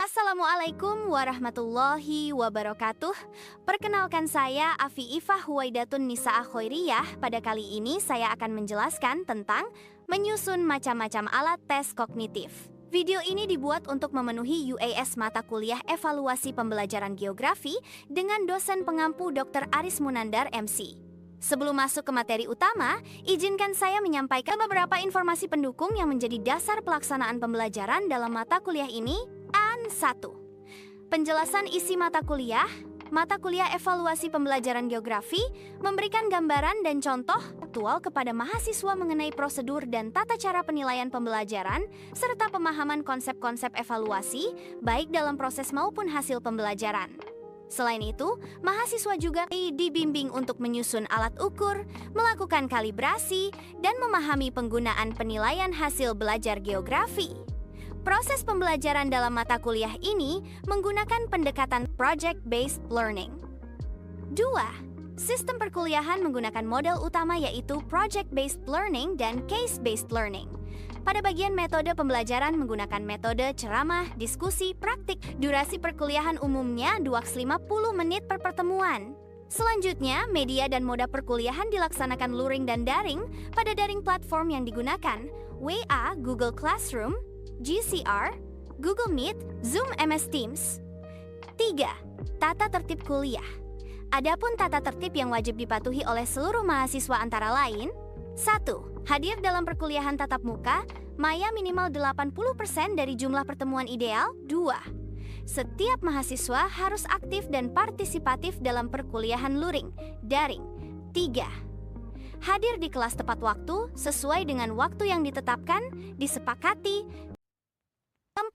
Assalamualaikum warahmatullahi wabarakatuh. Perkenalkan saya Afi Ifah Huwaidatun Nisa Khairiyah. Pada kali ini saya akan menjelaskan tentang menyusun macam-macam alat tes kognitif. Video ini dibuat untuk memenuhi UAS mata kuliah evaluasi pembelajaran geografi dengan dosen pengampu Dr. Aris Munandar MC. Sebelum masuk ke materi utama, izinkan saya menyampaikan beberapa informasi pendukung yang menjadi dasar pelaksanaan pembelajaran dalam mata kuliah ini. 1. Penjelasan isi mata kuliah evaluasi pembelajaran geografi memberikan gambaran dan contoh aktual kepada mahasiswa mengenai prosedur dan tata cara penilaian pembelajaran serta pemahaman konsep-konsep evaluasi baik dalam proses maupun hasil pembelajaran. Selain itu, mahasiswa juga dibimbing untuk menyusun alat ukur, melakukan kalibrasi, dan memahami penggunaan penilaian hasil belajar geografi. Proses pembelajaran dalam mata kuliah ini menggunakan pendekatan project-based learning. 2. Sistem perkuliahan menggunakan model utama yaitu project-based learning dan case-based learning. Pada bagian metode pembelajaran menggunakan metode ceramah, diskusi, praktik. Durasi perkuliahan umumnya 250 menit per pertemuan. Selanjutnya, media dan moda perkuliahan dilaksanakan luring dan daring pada daring platform yang digunakan WA, Google Classroom, GCR, Google Meet, Zoom MS Teams. 3. Tata tertib kuliah. Adapun tata tertib yang wajib dipatuhi oleh seluruh mahasiswa antara lain: 1. Hadir dalam perkuliahan tatap muka, maya minimal 80% dari jumlah pertemuan ideal. 2. Setiap mahasiswa harus aktif dan partisipatif dalam perkuliahan luring, daring. 3. Hadir di kelas tepat waktu sesuai dengan waktu yang ditetapkan, disepakati. 4.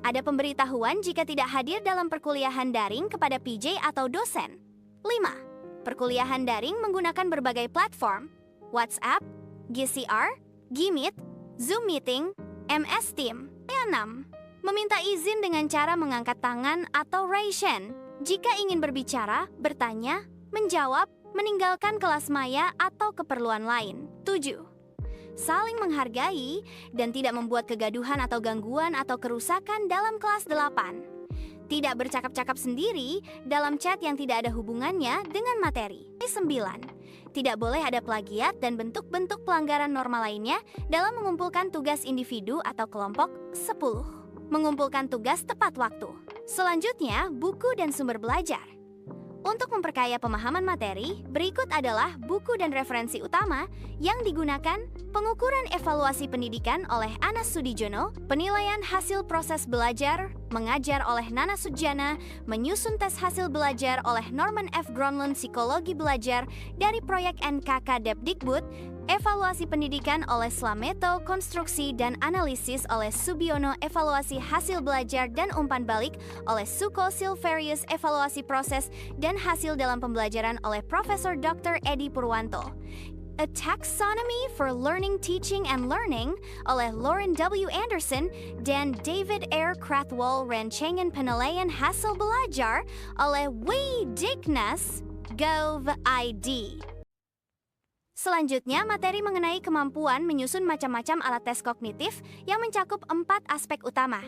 Ada pemberitahuan jika tidak hadir dalam perkuliahan daring kepada PJ atau dosen. 5. Perkuliahan daring menggunakan berbagai platform: WhatsApp, GCR, Gmeet, Zoom Meeting, MS Team. 6. Meminta izin dengan cara mengangkat tangan atau raise hand jika ingin berbicara, bertanya, menjawab, meninggalkan kelas maya atau keperluan lain. 7. Saling menghargai dan tidak membuat kegaduhan atau gangguan atau kerusakan dalam kelas. 8. Tidak bercakap-cakap sendiri dalam chat yang tidak ada hubungannya dengan materi. 9. Tidak boleh ada plagiat dan bentuk-bentuk pelanggaran norma lainnya dalam mengumpulkan tugas individu atau kelompok. 10. Mengumpulkan tugas tepat waktu. Selanjutnya, buku dan sumber belajar. Untuk memperkaya pemahaman materi, berikut adalah buku dan referensi utama yang digunakan: pengukuran evaluasi pendidikan oleh Anas Sudijono, penilaian hasil proses belajar, mengajar oleh Nana Sujana, menyusun tes hasil belajar oleh Norman F. Gronlund, psikologi belajar dari proyek NKK Depdikbud, evaluasi pendidikan oleh Slameto, konstruksi dan analisis oleh Subiono, evaluasi hasil belajar dan umpan balik oleh Suko Silverius, evaluasi proses dan hasil dalam pembelajaran oleh Profesor Dr. Edi Purwanto. A Taxonomy for Learning, Teaching, and Learning oleh Lauren W. Anderson dan David R. Krathwohl, rancangan penilaian hasil belajar oleh Widiknas Gov. ID. Selanjutnya, materi mengenai kemampuan menyusun macam-macam alat tes kognitif yang mencakup 4 aspek utama,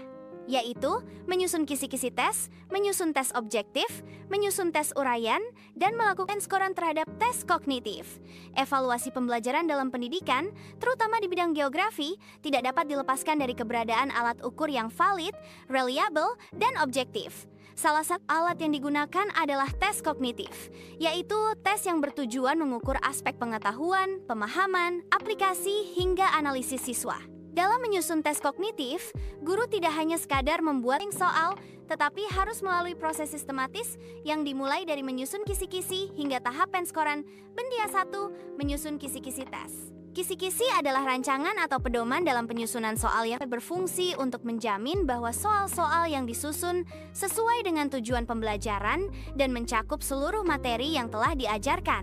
yaitu menyusun kisi-kisi tes, menyusun tes objektif, menyusun tes uraian, dan melakukan skoran terhadap tes kognitif. Evaluasi pembelajaran dalam pendidikan, terutama di bidang geografi, tidak dapat dilepaskan dari keberadaan alat ukur yang valid, reliable, dan objektif. Salah satu alat yang digunakan adalah tes kognitif, yaitu tes yang bertujuan mengukur aspek pengetahuan, pemahaman, aplikasi, hingga analisis siswa. Dalam menyusun tes kognitif, guru tidak hanya sekadar membuat soal, tetapi harus melalui proses sistematis yang dimulai dari menyusun kisi-kisi hingga tahap penskoran. Bendia 1, menyusun kisi-kisi tes. Kisi-kisi adalah rancangan atau pedoman dalam penyusunan soal yang berfungsi untuk menjamin bahwa soal-soal yang disusun sesuai dengan tujuan pembelajaran dan mencakup seluruh materi yang telah diajarkan.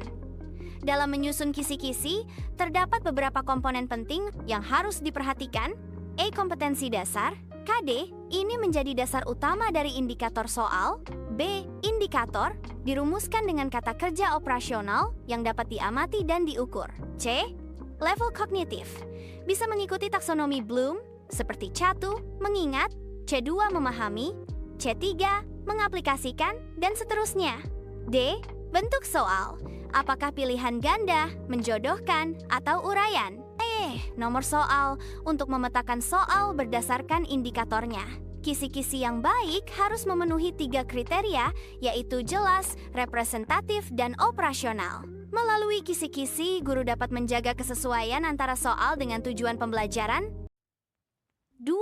Dalam menyusun kisi-kisi, terdapat beberapa komponen penting yang harus diperhatikan. Kompetensi dasar. KD, ini menjadi dasar utama dari indikator soal. B. Indikator, dirumuskan dengan kata kerja operasional yang dapat diamati dan diukur. C. Level kognitif, bisa mengikuti taksonomi Bloom, seperti catu, mengingat, C2 memahami, C3 mengaplikasikan, dan seterusnya. D. Bentuk soal. Apakah pilihan ganda, menjodohkan, atau uraian? Nomor soal untuk memetakan soal berdasarkan indikatornya. Kisi-kisi yang baik harus memenuhi 3 kriteria, yaitu jelas, representatif, dan operasional. Melalui kisi-kisi, guru dapat menjaga kesesuaian antara soal dengan tujuan pembelajaran. 2.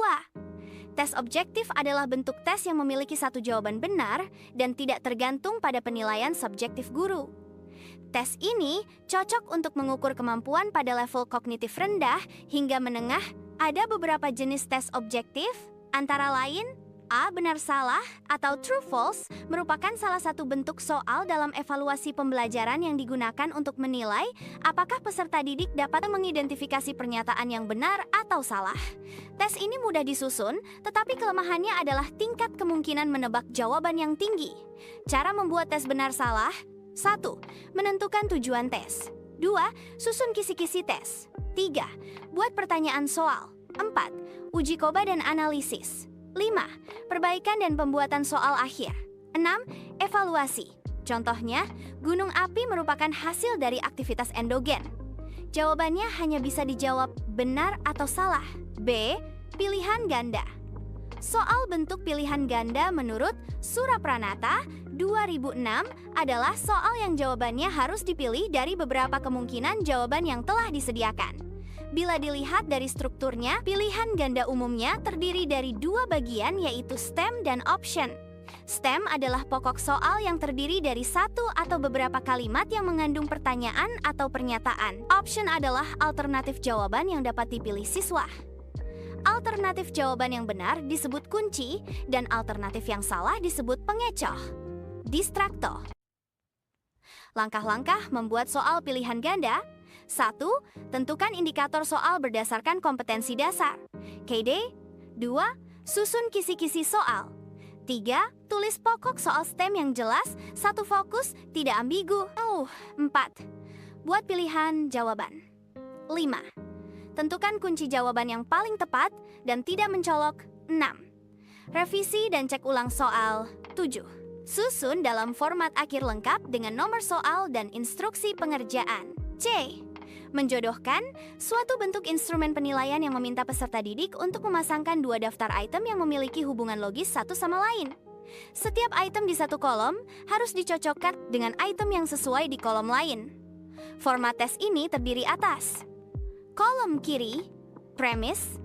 Tes objektif adalah bentuk tes yang memiliki satu jawaban benar dan tidak tergantung pada penilaian subjektif guru. Tes ini cocok untuk mengukur kemampuan pada level kognitif rendah hingga menengah. Ada beberapa jenis tes objektif, antara lain A. Benar-salah atau true-false merupakan salah satu bentuk soal dalam evaluasi pembelajaran yang digunakan untuk menilai apakah peserta didik dapat mengidentifikasi pernyataan yang benar atau salah. Tes ini mudah disusun, tetapi kelemahannya adalah tingkat kemungkinan menebak jawaban yang tinggi. Cara membuat tes benar-salah: 1. Menentukan tujuan tes. 2. Susun kisi-kisi tes. 3. Buat pertanyaan soal. 4. Uji coba dan analisis. 5. Perbaikan dan pembuatan soal akhir. 6. Evaluasi. Contohnya, gunung api merupakan hasil dari aktivitas endogen. Jawabannya hanya bisa dijawab benar atau salah. B. Pilihan ganda. Soal bentuk pilihan ganda menurut Surapranata 2006 adalah soal yang jawabannya harus dipilih dari beberapa kemungkinan jawaban yang telah disediakan. Bila dilihat dari strukturnya, pilihan ganda umumnya terdiri dari 2 bagian, yaitu stem dan option. Stem adalah pokok soal yang terdiri dari satu atau beberapa kalimat yang mengandung pertanyaan atau pernyataan. Option adalah alternatif jawaban yang dapat dipilih siswa. Alternatif jawaban yang benar disebut kunci, dan alternatif yang salah disebut pengecoh, distrakto. Langkah-langkah membuat soal pilihan ganda. 1. Tentukan indikator soal berdasarkan kompetensi dasar. KD. 2. Susun kisi-kisi soal. 3. Tulis pokok soal STEM yang jelas, 1 fokus, tidak ambigu. 4. Buat pilihan jawaban. 5. Tentukan kunci jawaban yang paling tepat dan tidak mencolok. 6. Revisi dan cek ulang soal. 7. Susun dalam format akhir lengkap dengan nomor soal dan instruksi pengerjaan. C. Menjodohkan, suatu bentuk instrumen penilaian yang meminta peserta didik untuk memasangkan 2 daftar item yang memiliki hubungan logis satu sama lain. Setiap item di satu kolom harus dicocokkan dengan item yang sesuai di kolom lain. Format tes ini terdiri atas: kolom kiri, premis,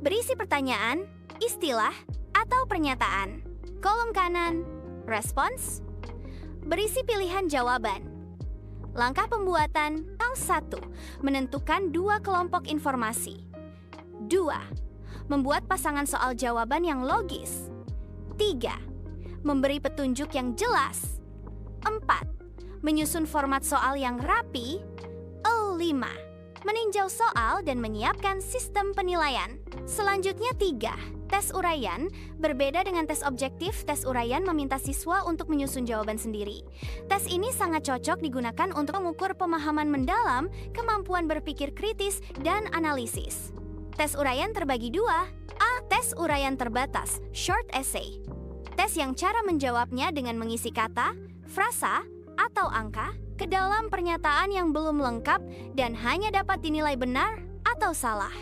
berisi pertanyaan, istilah, atau pernyataan. Kolom kanan, respons, berisi pilihan jawaban. Langkah pembuatan. 1. Menentukan 2 kelompok informasi. 2. Membuat pasangan soal jawaban yang logis. 3. Memberi petunjuk yang jelas. 4. Menyusun format soal yang rapi. 5. Meninjau soal dan menyiapkan sistem penilaian. Selanjutnya 3. Tes uraian. Berbeda dengan tes objektif, tes uraian meminta siswa untuk menyusun jawaban sendiri. Tes ini sangat cocok digunakan untuk mengukur pemahaman mendalam, kemampuan berpikir kritis, dan analisis. Tes uraian terbagi 2. A. Tes uraian terbatas, short essay. Tes yang cara menjawabnya dengan mengisi kata, frasa, atau angka ke dalam pernyataan yang belum lengkap dan hanya dapat dinilai benar atau salah.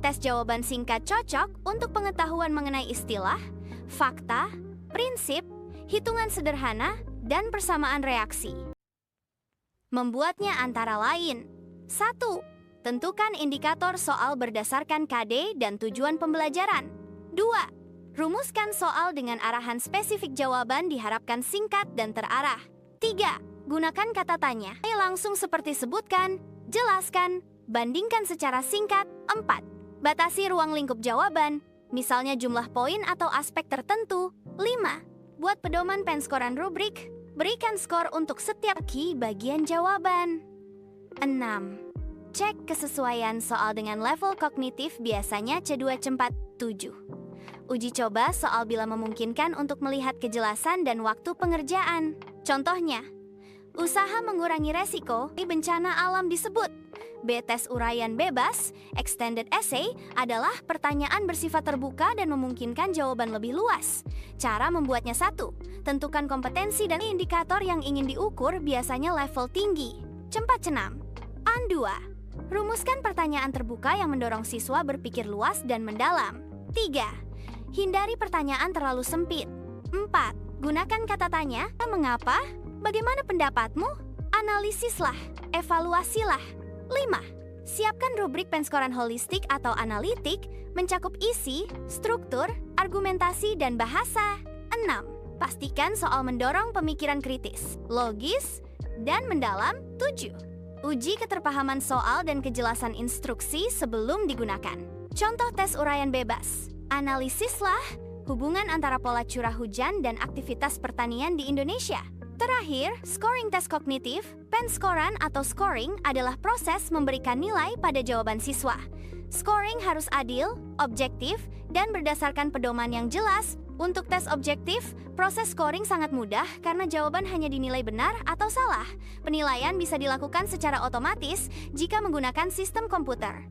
Tes jawaban singkat cocok untuk pengetahuan mengenai istilah, fakta, prinsip, hitungan sederhana, dan persamaan reaksi. Membuatnya antara lain: 1. Tentukan indikator soal berdasarkan KD dan tujuan pembelajaran. 2. Rumuskan soal dengan arahan spesifik, jawaban diharapkan singkat dan terarah. 3. Gunakan kata tanya. Langsung seperti sebutkan, jelaskan, bandingkan secara singkat. 4. Batasi ruang lingkup jawaban, misalnya jumlah poin atau aspek tertentu. 5. Buat pedoman penskoran rubrik, berikan skor untuk setiap bagian jawaban. 6. Cek kesesuaian soal dengan level kognitif, biasanya C2 C4 7. Uji coba soal bila memungkinkan untuk melihat kejelasan dan waktu pengerjaan. Contohnya, usaha mengurangi resiko bencana alam disebut B. Tes uraian bebas, extended essay, adalah pertanyaan bersifat terbuka dan memungkinkan jawaban lebih luas. Cara membuatnya: 1. Tentukan kompetensi dan indikator yang ingin diukur, biasanya level tinggi. Cepat cenam. An 2. Rumuskan pertanyaan terbuka yang mendorong siswa berpikir luas dan mendalam. 3. Hindari pertanyaan terlalu sempit. 4. Gunakan kata tanya, mengapa, bagaimana pendapatmu, analisislah, evaluasilah. 5. Siapkan rubrik penskoran holistik atau analitik, mencakup isi, struktur, argumentasi, dan bahasa. 6. Pastikan soal mendorong pemikiran kritis, logis, dan mendalam. 7. Uji keterpahaman soal dan kejelasan instruksi sebelum digunakan. Contoh tes uraian bebas. Analisislah hubungan antara pola curah hujan dan aktivitas pertanian di Indonesia. Terakhir, scoring tes kognitif. Penskoran atau scoring adalah proses memberikan nilai pada jawaban siswa. Scoring harus adil, objektif, dan berdasarkan pedoman yang jelas. Untuk tes objektif, proses scoring sangat mudah karena jawaban hanya dinilai benar atau salah. Penilaian bisa dilakukan secara otomatis jika menggunakan sistem komputer.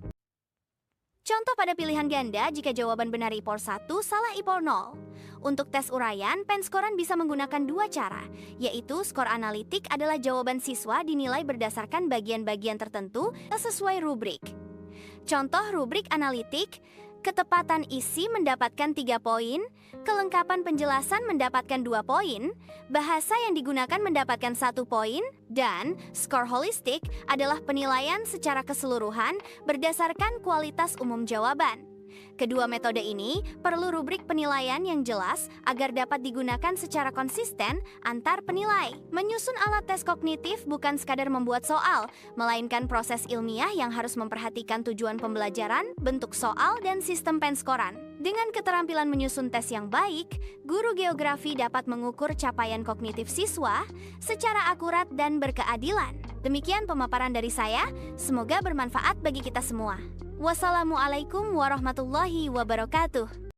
Contoh pada pilihan ganda, jika jawaban benar IPOR 1, salah IPOR 0. Untuk tes uraian, penskoran bisa menggunakan dua cara, yaitu skor analitik adalah jawaban siswa dinilai berdasarkan bagian-bagian tertentu sesuai rubrik. Contoh rubrik analitik: ketepatan isi mendapatkan 3 poin, kelengkapan penjelasan mendapatkan 2 poin, bahasa yang digunakan mendapatkan 1 poin, dan skor holistik adalah penilaian secara keseluruhan berdasarkan kualitas umum jawaban. Kedua metode ini perlu rubrik penilaian yang jelas agar dapat digunakan secara konsisten antar penilai. Menyusun alat tes kognitif bukan sekadar membuat soal, melainkan proses ilmiah yang harus memperhatikan tujuan pembelajaran, bentuk soal, dan sistem penskoran. Dengan keterampilan menyusun tes yang baik, guru geografi dapat mengukur capaian kognitif siswa secara akurat dan berkeadilan. Demikian pemaparan dari saya, semoga bermanfaat bagi kita semua. Wassalamualaikum warahmatullahi wabarakatuh.